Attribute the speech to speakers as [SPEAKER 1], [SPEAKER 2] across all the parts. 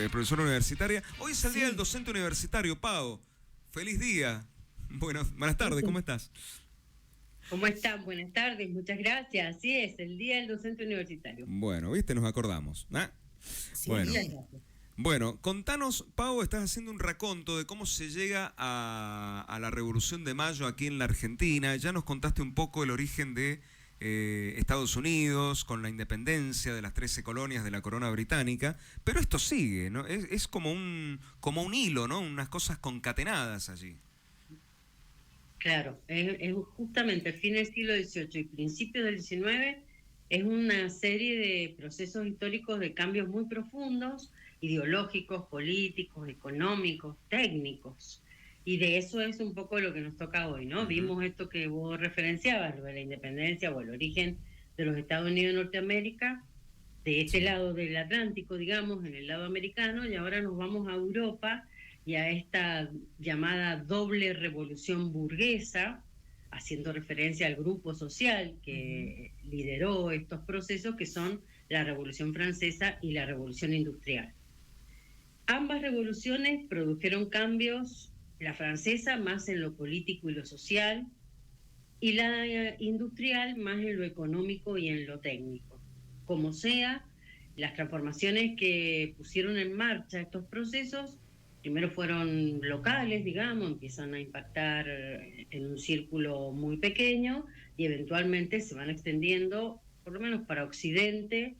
[SPEAKER 1] profesora universitaria. Hoy es el Día del Docente Universitario, Pau. Feliz día. Bueno, buenas tardes, ¿cómo estás?
[SPEAKER 2] ¿Cómo están? Buenas tardes, muchas gracias. Así es, el Día del Docente Universitario.
[SPEAKER 1] Bueno, viste, nos acordamos. ¿Ah?
[SPEAKER 3] Sí.
[SPEAKER 1] Bueno.
[SPEAKER 2] Muchas gracias.
[SPEAKER 1] Bueno, contanos, Pau, estás haciendo un raconto de cómo se llega a la Revolución de Mayo aquí en la Argentina. Ya nos contaste un poco el origen de Estados Unidos, con la independencia de las 13 colonias de la corona británica, pero esto sigue, ¿no? Es como un hilo, ¿no? Unas cosas concatenadas allí.
[SPEAKER 2] Claro, es justamente el fin del siglo XVIII y principios del XIX es una serie de procesos históricos de cambios muy profundos, ideológicos, políticos, económicos, técnicos. Y de eso es un poco lo que nos toca hoy, ¿no? Vimos esto que vos referenciabas, lo de la independencia o el origen de los Estados Unidos de Norteamérica, de este lado del Atlántico, digamos, en el lado americano, y ahora nos vamos a Europa y a esta llamada doble revolución burguesa, haciendo referencia al grupo social que lideró estos procesos, que son la Revolución Francesa y la Revolución Industrial. Ambas revoluciones produjeron cambios, la francesa más en lo político y lo social, y la industrial más en lo económico y en lo técnico. Como sea, las transformaciones que pusieron en marcha estos procesos primero fueron locales, digamos, empiezan a impactar en un círculo muy pequeño y eventualmente se van extendiendo, por lo menos para Occidente,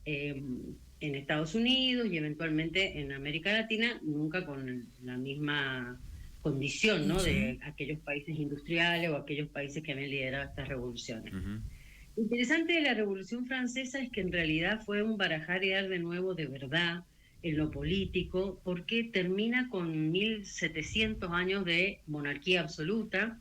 [SPEAKER 2] en Estados Unidos y eventualmente en América Latina, nunca con la misma condición, ¿no? De aquellos países industriales o aquellos países que habían liderado estas revoluciones. Lo interesante de la Revolución Francesa es que en realidad fue un barajar y dar de nuevo de verdad en lo político, porque termina con 1700 años de monarquía absoluta.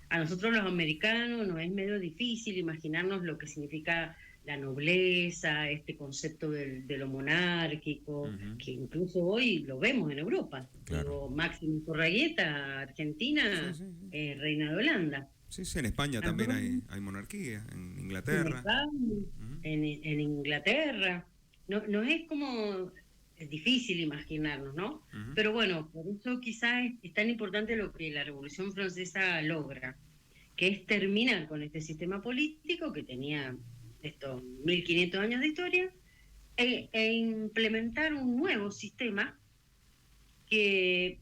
[SPEAKER 2] A nosotros los americanos nos es medio difícil imaginarnos lo que significa la nobleza, este concepto de lo monárquico, que incluso hoy lo vemos en Europa.
[SPEAKER 1] Claro.
[SPEAKER 2] Digo, Máximo Corragueta, Argentina, reina de Holanda.
[SPEAKER 1] Sí, sí, en España también hay monarquía, en Inglaterra.
[SPEAKER 2] En Inglaterra. No es como, es difícil imaginarnos, ¿no? Pero bueno, por eso quizás es tan importante lo que la Revolución Francesa logra, que es terminar con este sistema político que tenía estos 1500 años de historia e implementar un nuevo sistema que,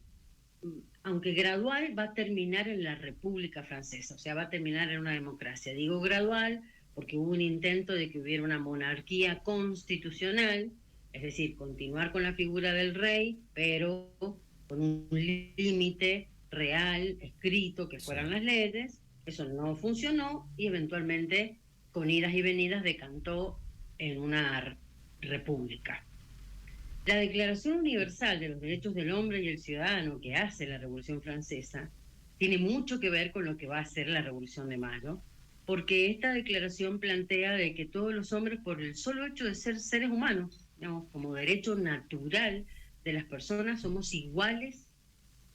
[SPEAKER 2] aunque gradual, va a terminar en la República Francesa, o sea, va a terminar en una democracia. Digo gradual porque hubo un intento de que hubiera una monarquía constitucional, es decir, continuar con la figura del rey, pero con un límite real, escrito, que fueran las leyes. Eso no funcionó y eventualmente, con idas y venidas, decantó en una república. La Declaración Universal de los Derechos del Hombre y el Ciudadano que hace la Revolución Francesa tiene mucho que ver con lo que va a hacer la Revolución de Mayo, porque esta declaración plantea de que todos los hombres, por el solo hecho de ser seres humanos, digamos, como derecho natural de las personas, somos iguales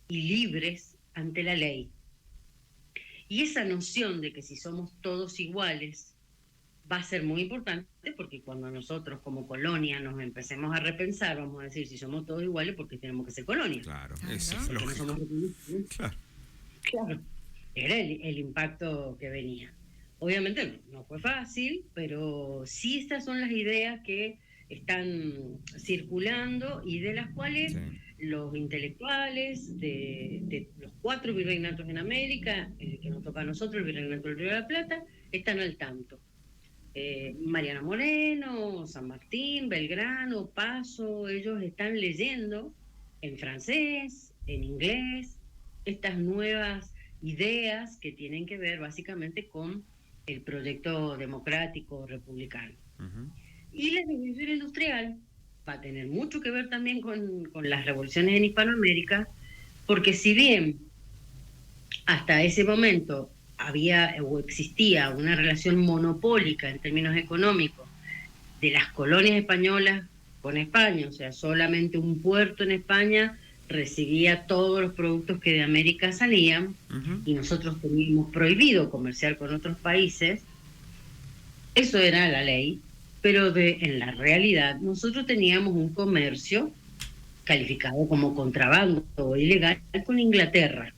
[SPEAKER 2] y libres ante la ley. Y esa noción de que si somos todos iguales va a ser muy importante, porque cuando nosotros como colonia nos empecemos a repensar, vamos a decir, si somos todos iguales, ¿porque tenemos que ser colonia?
[SPEAKER 1] Claro,
[SPEAKER 3] es
[SPEAKER 1] lógico.
[SPEAKER 2] Claro, era el impacto que venía. Obviamente no fue fácil, pero sí estas son las ideas que están circulando y de las cuales los intelectuales de los 4 virreinatos en América, el que nos toca a nosotros, el virreinato del Río de la Plata, están al tanto. Mariana Moreno, San Martín, Belgrano, Paso, ellos están leyendo en francés, en inglés, estas nuevas ideas que tienen que ver básicamente con el proyecto democrático republicano. Y la revolución industrial va a tener mucho que ver también con las revoluciones en Hispanoamérica, porque si bien hasta ese momento había o existía una relación monopólica en términos económicos de las colonias españolas con España, o sea, solamente un puerto en España recibía todos los productos que de América salían, y nosotros teníamos prohibido comerciar con otros países. Eso era la ley, pero en la realidad nosotros teníamos un comercio calificado como contrabando o ilegal con Inglaterra.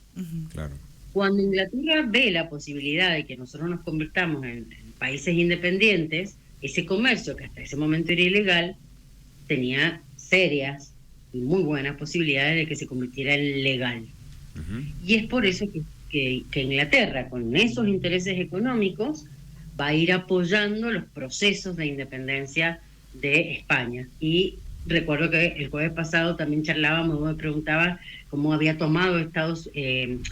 [SPEAKER 1] Claro.
[SPEAKER 2] Cuando Inglaterra ve la posibilidad de que nosotros nos convirtamos en países independientes, ese comercio, que hasta ese momento era ilegal, tenía serias y muy buenas posibilidades de que se convirtiera en legal. Y es por eso que Inglaterra, con esos intereses económicos, va a ir apoyando los procesos de independencia de España. Y recuerdo que el jueves pasado también charlábamos, vos me preguntabas cómo había tomado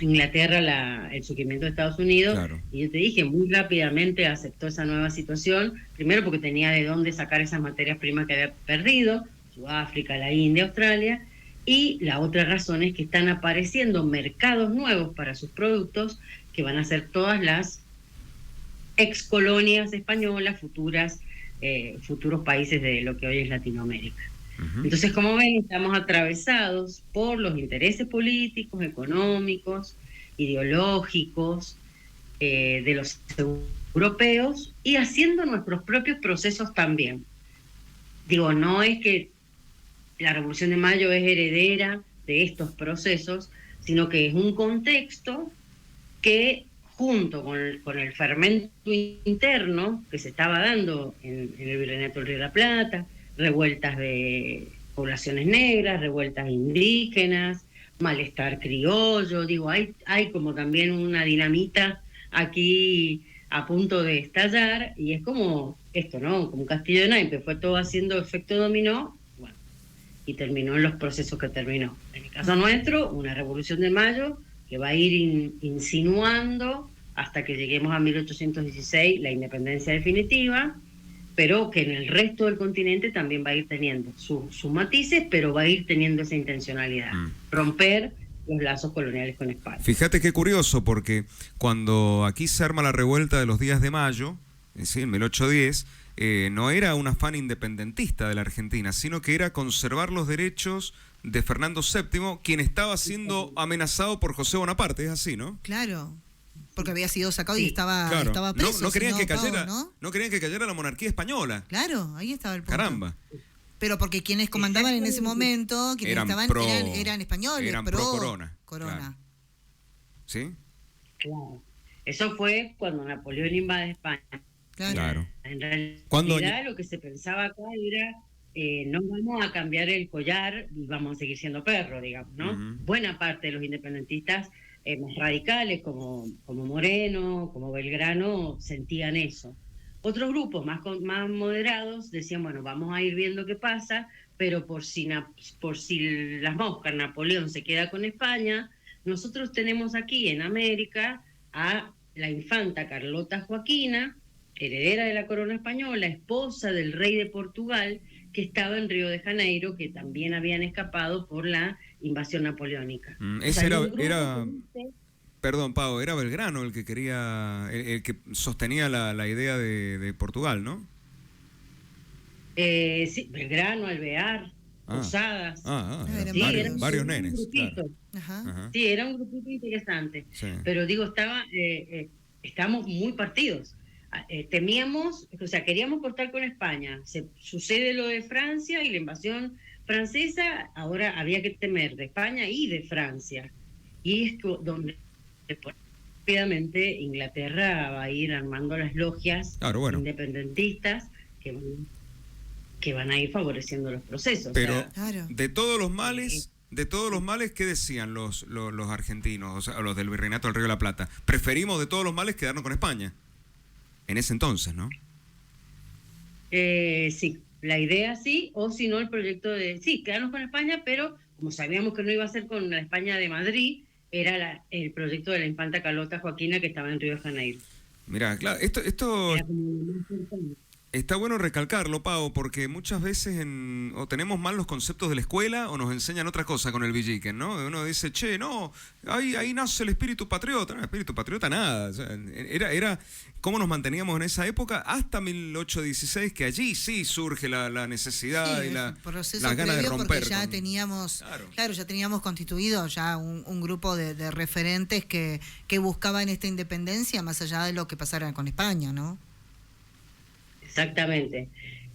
[SPEAKER 2] Inglaterra el surgimiento de Estados Unidos,
[SPEAKER 1] Claro.
[SPEAKER 2] y yo te dije, muy rápidamente aceptó esa nueva situación, primero porque tenía de dónde sacar esas materias primas que había perdido, Sudáfrica, la India, Australia, y la otra razón es que están apareciendo mercados nuevos para sus productos, que van a ser todas las excolonias españolas, futuros países de lo que hoy es Latinoamérica. Entonces, como ven, estamos atravesados por los intereses políticos, económicos, ideológicos de los europeos, y haciendo nuestros propios procesos también. Digo, no es que la Revolución de Mayo es heredera de estos procesos, sino que es un contexto que, junto con el fermento interno que se estaba dando en el Virreinato del Río de la Plata, revueltas de poblaciones negras, revueltas indígenas, malestar criollo, digo, hay como también una dinamita aquí a punto de estallar, y es como esto, ¿no? Como un castillo de naipes, fue todo haciendo efecto dominó, bueno, y terminó en los procesos que terminó. En el caso nuestro, una Revolución de Mayo que va a ir insinuando hasta que lleguemos a 1816, la independencia definitiva, pero que en el resto del continente también va a ir teniendo sus matices, pero va a ir teniendo esa intencionalidad, romper los lazos coloniales con España.
[SPEAKER 1] Fíjate qué curioso, porque cuando aquí se arma la revuelta de los días de mayo, ¿sí? En 1810, no era un afán independentista de la Argentina, sino que era conservar los derechos de Fernando VII, quien estaba siendo amenazado por José Bonaparte, es así, ¿no?
[SPEAKER 3] Claro, porque había sido sacado y
[SPEAKER 1] Sí,
[SPEAKER 3] estaba
[SPEAKER 1] claro.
[SPEAKER 3] preso.
[SPEAKER 1] No querían que
[SPEAKER 3] Pau,
[SPEAKER 1] cayera,
[SPEAKER 3] ¿no?
[SPEAKER 1] no querían que cayera la monarquía española.
[SPEAKER 3] Claro, ahí estaba el punto.
[SPEAKER 1] Caramba.
[SPEAKER 3] Pero porque quienes comandaban en ese momento, quienes
[SPEAKER 1] Eran
[SPEAKER 3] estaban,
[SPEAKER 1] pro-
[SPEAKER 3] eran españoles,
[SPEAKER 1] eran pro Corona, claro. ¿Sí?
[SPEAKER 2] Claro. Eso fue cuando Napoleón invade España.
[SPEAKER 3] Claro.
[SPEAKER 2] En realidad,
[SPEAKER 1] Cuando-
[SPEAKER 2] lo que se pensaba acá era, no vamos a cambiar el collar y vamos a seguir siendo perro, digamos, ¿no? Buena parte de los independentistas más radicales, como Moreno, como Belgrano, sentían eso. Otros grupos más moderados decían, bueno, vamos a ir viendo qué pasa, pero por si las moscas, Napoleón se queda con España, nosotros tenemos aquí en América a la infanta Carlota Joaquina, heredera de la corona española, esposa del rey de Portugal, que estaba en Río de Janeiro, que también habían escapado por la invasión napoleónica.
[SPEAKER 1] Ese era perdón, Pau, era Belgrano el que quería, el que sostenía la idea de Portugal, ¿no?
[SPEAKER 2] Sí, Belgrano, Alvear, Posadas.
[SPEAKER 3] Eran
[SPEAKER 1] sí, varios
[SPEAKER 2] un
[SPEAKER 1] nenes.
[SPEAKER 2] grupito.
[SPEAKER 3] Ajá.
[SPEAKER 1] Ajá.
[SPEAKER 2] Sí, era un grupito interesante.
[SPEAKER 1] Sí.
[SPEAKER 2] Pero digo, estábamos muy partidos. Temíamos, o sea, queríamos cortar con España. Sucede lo de Francia y la invasión francesa, ahora había que temer de España y de Francia. Y es donde rápidamente Inglaterra va a ir armando las logias independentistas que van a ir favoreciendo los procesos.
[SPEAKER 1] Pero
[SPEAKER 2] o sea,
[SPEAKER 1] de todos los males, ¿qué decían los argentinos, o sea, los del Virreinato del Río de la Plata? Preferimos de todos los males quedarnos con España. En ese entonces, ¿no?
[SPEAKER 2] Sí, la idea sí, o si no el proyecto de, sí, quedarnos con España, pero como sabíamos que no iba a ser con la España de Madrid, era el proyecto de la infanta Carlota Joaquina, que estaba en Río de Janeiro.
[SPEAKER 1] Mirá, claro, esto está bueno recalcarlo, Pau, porque muchas veces o tenemos mal los conceptos de la escuela o nos enseñan otra cosa con el Villiquen, ¿no? Uno dice, che, no, ahí nace el espíritu patriota. No, espíritu patriota nada. O sea, era cómo nos manteníamos en esa época hasta 1816, que allí sí surge la necesidad y las ganas de romper.
[SPEAKER 3] Porque ya teníamos, ya teníamos constituido ya un grupo de referentes que buscaban esta independencia más allá de lo que pasara con España, ¿no?
[SPEAKER 2] Exactamente.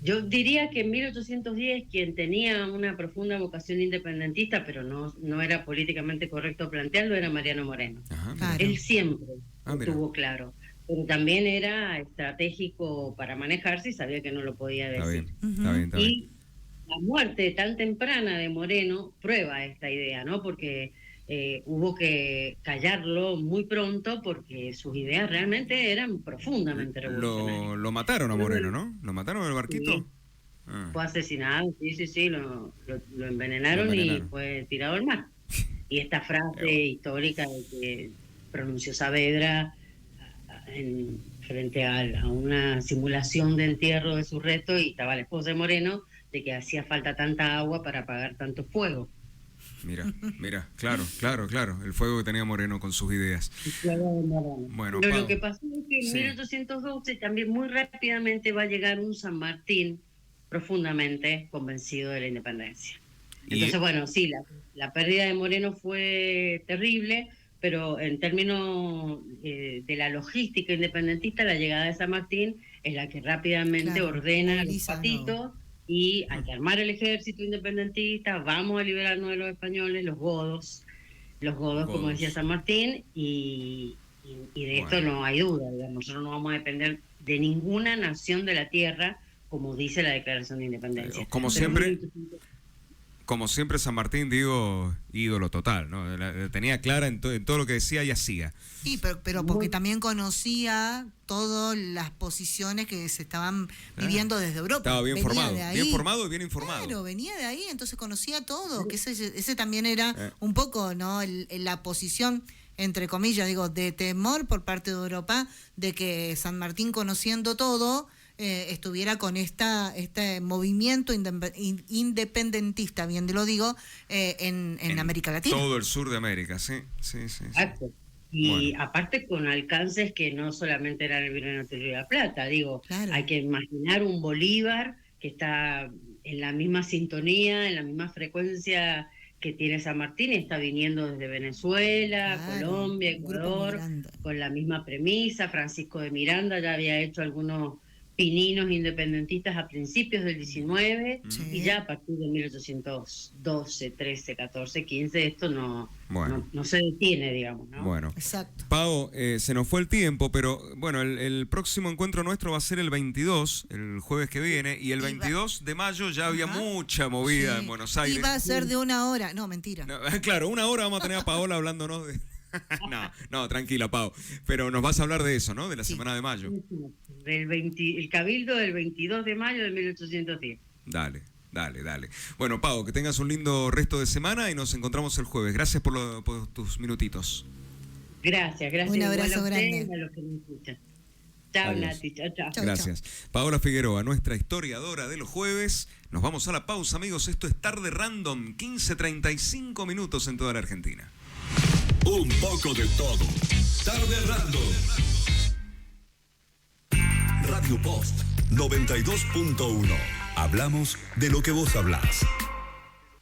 [SPEAKER 2] Yo diría que en 1810 quien tenía una profunda vocación independentista, pero no era políticamente correcto plantearlo, era Mariano Moreno.
[SPEAKER 1] Ajá,
[SPEAKER 3] Claro.
[SPEAKER 2] Él siempre lo
[SPEAKER 1] mira.
[SPEAKER 2] tuvo claro, pero también era estratégico para manejarse y sabía que no lo podía
[SPEAKER 1] Está
[SPEAKER 2] decir.
[SPEAKER 1] bien, está bien, está bien.
[SPEAKER 2] Y la muerte tan temprana de Moreno prueba esta idea, ¿no? Porque hubo que callarlo muy pronto porque sus ideas realmente eran profundamente revolucionarias.
[SPEAKER 1] Lo mataron a Moreno, ¿no? ¿Lo mataron en el barquito?
[SPEAKER 2] Sí.
[SPEAKER 1] Ah,
[SPEAKER 2] Fue asesinado, sí, lo envenenaron,
[SPEAKER 1] Lo
[SPEAKER 2] y
[SPEAKER 1] envenenaron.
[SPEAKER 2] fue tirado al mar. Y esta frase histórica de que pronunció Saavedra frente a una simulación de entierro de su resto, y estaba la esposa de Moreno, de que hacía falta tanta agua para apagar tanto fuego.
[SPEAKER 1] Mira, claro, el fuego que tenía Moreno con sus ideas. Bueno,
[SPEAKER 2] Pero
[SPEAKER 1] Pau,
[SPEAKER 2] lo que pasó es que en
[SPEAKER 1] sí.
[SPEAKER 2] 1812 también muy rápidamente va a llegar un San Martín profundamente convencido de la independencia. Entonces, bueno, sí, la pérdida de Moreno fue terrible, pero en términos de la logística independentista, la llegada de San Martín es la que rápidamente ordena a los patitos, y hay que armar el ejército independentista, vamos a liberarnos de los españoles, los godos, como decía San Martín, y de esto no hay duda, digamos. Nosotros no vamos a depender de ninguna nación de la tierra, como dice la Declaración de Independencia.
[SPEAKER 1] Como siempre, San Martín, digo, ídolo total, ¿no? La tenía clara en todo lo que decía y hacía.
[SPEAKER 3] Sí, pero porque también conocía todas las posiciones que se estaban viviendo desde Europa.
[SPEAKER 1] Estaba bien formado y bien informado.
[SPEAKER 3] Claro, venía de ahí, entonces conocía todo, que ese también era un poco, ¿no? La posición, entre comillas, digo, de temor por parte de Europa, de que San Martín, conociendo todo, estuviera con este movimiento independentista, bien te lo digo, en América Latina.
[SPEAKER 1] Todo el sur de América, sí.
[SPEAKER 2] Exacto. Y aparte con alcances que no solamente eran el Virreinato de Río de la Plata, digo, hay que imaginar un Bolívar que está en la misma sintonía, en la misma frecuencia que tiene San Martín, y está viniendo desde Venezuela, Colombia, Ecuador, con la misma premisa. Francisco de Miranda ya había hecho algunos pininos independentistas a principios del 19, y ya a partir de 1812, 13, 14, 15, esto no se detiene, digamos, ¿no?
[SPEAKER 1] Bueno,
[SPEAKER 3] exacto.
[SPEAKER 1] Pau, se nos fue el tiempo, pero bueno, el próximo encuentro nuestro va a ser el 22, el jueves que viene, y el 22 de mayo ya había mucha movida en Buenos Aires.
[SPEAKER 3] Y va a ser de 1 hora, no, mentira.
[SPEAKER 1] No, claro, 1 hora vamos a tener a Paola hablándonos de... No, tranquila, Pau. Pero nos vas a hablar de eso, ¿no? De la semana de mayo.
[SPEAKER 2] El cabildo del 22 de mayo de 1810.
[SPEAKER 1] Dale. Bueno, Pau, que tengas un lindo resto de semana y nos encontramos el jueves. Gracias por tus minutitos.
[SPEAKER 2] Gracias.
[SPEAKER 3] Un abrazo grande.
[SPEAKER 2] A los que me escuchan. Chao, Nati. Chao.
[SPEAKER 1] Gracias. Paola Figueroa, nuestra historiadora de los jueves. Nos vamos a la pausa, amigos. Esto es Tarde Random, 15:35 minutos en toda la Argentina.
[SPEAKER 4] Un poco de todo. Tarde Random. Radio Post 92.1. Hablamos de lo que vos hablás.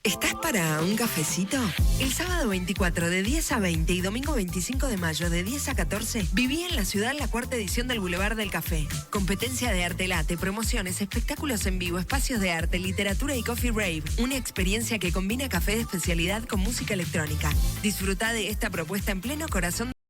[SPEAKER 5] ¿Estás para un cafecito? El sábado 24 de 10 a 20 y domingo 25 de mayo de 10 a 14 viví en la ciudad la 4ª edición del Boulevard del Café. Competencia de arte latte, promociones, espectáculos en vivo, espacios de arte, literatura y coffee rave. Una experiencia que combina café de especialidad con música electrónica. Disfruta de esta propuesta en pleno corazón